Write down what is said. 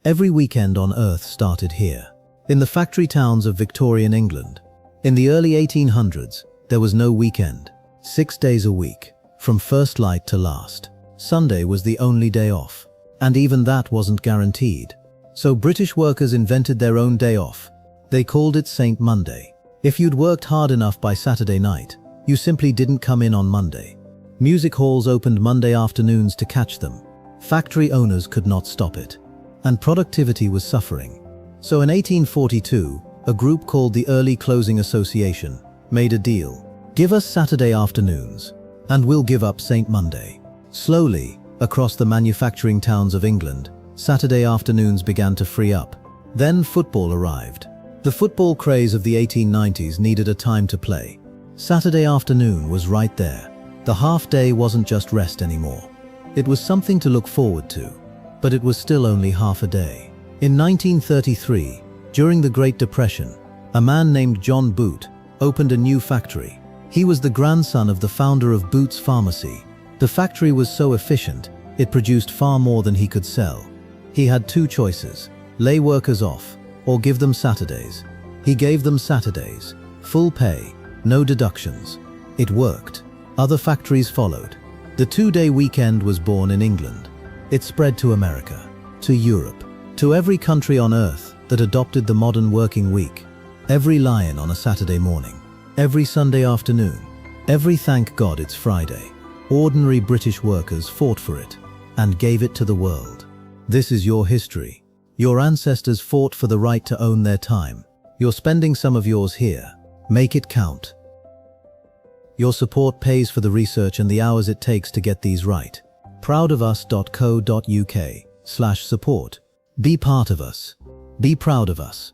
Every weekend on Earth started here, in the factory towns of Victorian England. In the early 1800s, there was no weekend. 6 days a week, from first light to last. Sunday was the only day off, and even that wasn't guaranteed. So British workers invented their own day off. They called it St. Monday. If you'd worked hard enough by Saturday night, you simply didn't come in on Monday. Music halls opened Monday afternoons to catch them. Factory owners could not stop it, and productivity was suffering. So in 1842, a group called the Early Closing Association made a deal. Give us Saturday afternoons, and we'll give up St. Monday. Slowly, across the manufacturing towns of England, Saturday afternoons began to free up. Then football arrived. The football craze of the 1890s needed a time to play. Saturday afternoon was right there. The half day wasn't just rest anymore. It was something to look forward to, but it was still only half a day. In 1933, during the Great Depression, a man named John Boot opened a new factory. He was the grandson of the founder of Boots Pharmacy. The factory was so efficient, it produced far more than he could sell. He had two choices: lay workers off, or give them Saturdays. He gave them Saturdays, full pay, no deductions. It worked. Other factories followed. The two-day weekend was born in England. It spread to America, to Europe, to every country on Earth that adopted the modern working week. Every lion on a Saturday morning, every Sunday afternoon, every thank God it's Friday. Ordinary British workers fought for it and gave it to the world. This is your history. Your ancestors fought for the right to own their time. You're spending some of yours here. Make it count. Your support pays for the research and the hours it takes to get these right. proudofus.co.uk/support. Be part of us. Be proud of us.